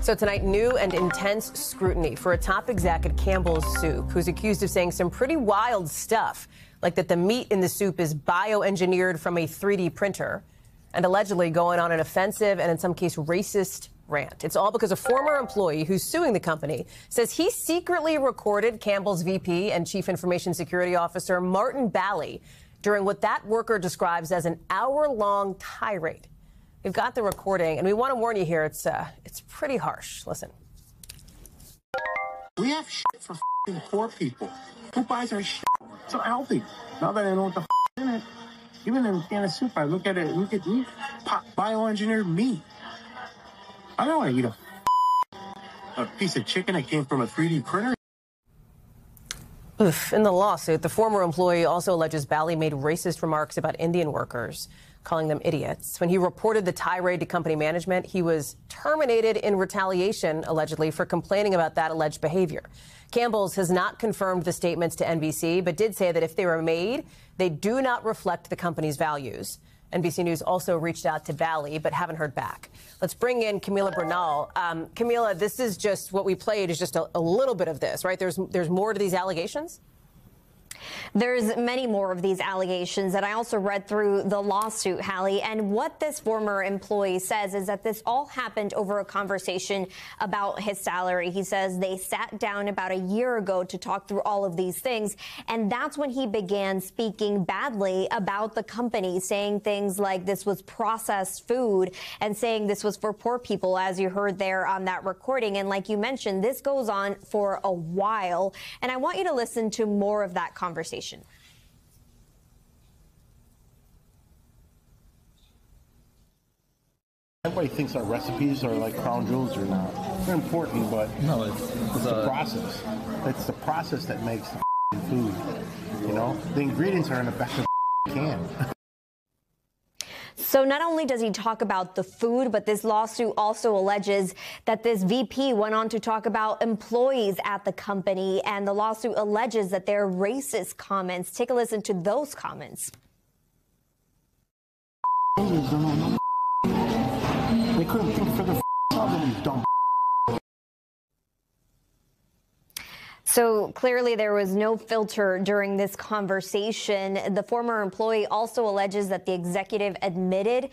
So tonight, new and intense scrutiny for a top exec at Campbell's Soup who's accused of saying some pretty wild stuff, like that the meat in the soup is bioengineered from a 3D printer, and allegedly going on an offensive and in some case racist rant. It's all because a former employee who's suing the company says he secretly recorded Campbell's VP and Chief Information Security Officer Martin Bally during what that worker describes as an hour-long tirade. We've got the recording, and we want to warn you here, it's pretty harsh. Listen. We have shit for poor people. Who buys our shit? So healthy. Now that I know what the in it, even in a can of soup, I look at it, look at meat, bioengineered meat. I don't want to eat a piece of chicken that came from a 3D printer. In the lawsuit, the former employee also alleges Bally made racist remarks about Indian workers, calling them idiots. When he reported the tirade to company management, he was terminated in retaliation, allegedly, for complaining about that alleged behavior. Campbell's has not confirmed the statements to NBC, but did say that if they were made, they do not reflect the company's values. NBC News also reached out to Bally, but haven't heard back. Let's bring in Camila Bernal. Camila, this is just what we played is just a little bit of this, right? There's more to these allegations? There's many more of these allegations that I also read through the lawsuit, Hallie. And what this former employee says is that this all happened over a conversation about his salary. He says they sat down about a year ago to talk through all of these things. And that's when he began speaking badly about the company, saying things like this was processed food and saying this was for poor people, as you heard there on that recording. And like you mentioned, this goes on for a while. And I want you to listen to more of that conversation. Everybody thinks our recipes are like crown jewels or not. They're important, but no, it's the process. It's the process that makes the food. You know, the ingredients are in the back of the can. So not only does he talk about the food, but this lawsuit also alleges that this VP went on to talk about employees at the company, and the lawsuit alleges that they're racist comments. Take a listen to those comments. They couldn't think for the dumb. So clearly there was no filter during this conversation. The former employee also alleges that the executive admitted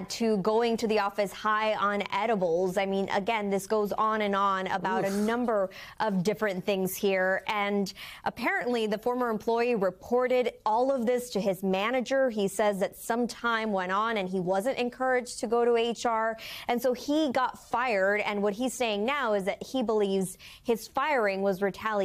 to going to the office high on edibles. I mean, again, this goes on and on about a number of different things here. And apparently the former employee reported all of this to his manager. He says that some time went on and he wasn't encouraged to go to HR. And so he got fired. And what he's saying now is that he believes his firing was retaliation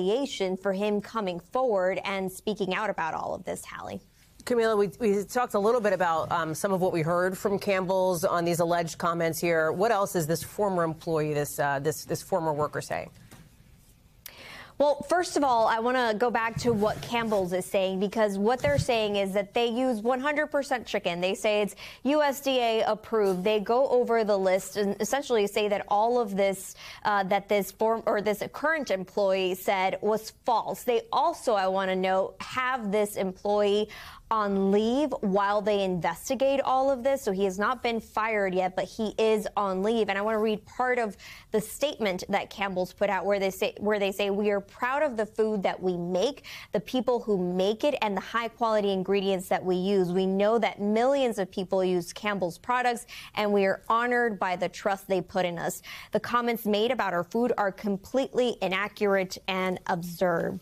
for him coming forward and speaking out about all of this, Hallie. Camila, we talked a little bit about some of what we heard from Campbell's on these alleged comments here. What else is this former employee, this former worker saying? Well, first of all, I want to go back to what Campbell's is saying, because what they're saying is that they use 100% chicken. They say it's USDA approved. They go over the list and essentially say that all of this, that this current employee said was false. They also, I want to note, have this employee on leave while they investigate all of this. So he has not been fired yet, but he is on leave. And I want to read part of the statement that Campbell's put out where they say we are proud of the food that we make, the people who make it, and the high quality ingredients that we use. We know that millions of people use Campbell's products, and we are honored by the trust they put in us. The comments made about our food are completely inaccurate and absurd.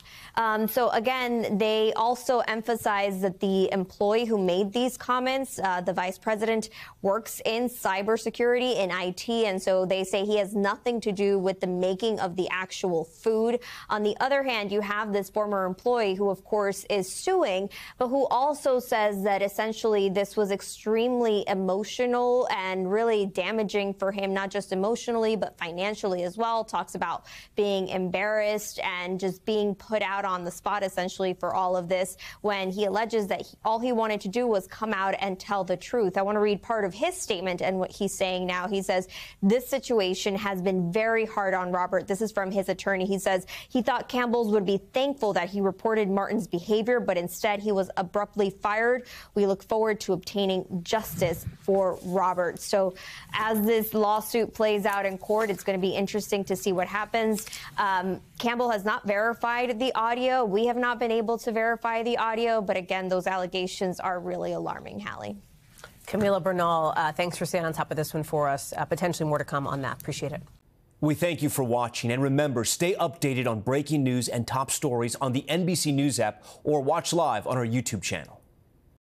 So again, they also emphasize that the employee who made these comments, the vice president, works in cybersecurity in IT, and so they say he has nothing to do with the making of the actual food. On the other hand, you have this former employee who, of course, is suing, but who also says that essentially this was extremely emotional and really damaging for him, not just emotionally, but financially as well. Talks about being embarrassed and just being put out on the spot, essentially, for all of this, when he alleges that all he wanted to do was come out and tell the truth. I want to read part of his statement and what he's saying now. He says, this situation has been very hard on Robert. This is from his attorney. He says he thought Campbell's would be thankful that he reported Martin's behavior, but instead he was abruptly fired. We look forward to obtaining justice for Robert. So as this lawsuit plays out in court, it's going to be interesting to see what happens. Campbell has not verified the audio. We have not been able to verify the audio. But again, those allegations are really alarming, Hallie. Camila Bernal, thanks for staying on top of this one for us. Potentially more to come on that. Appreciate it. We thank you for watching. And remember, stay updated on breaking news and top stories on the NBC News app or watch live on our YouTube channel.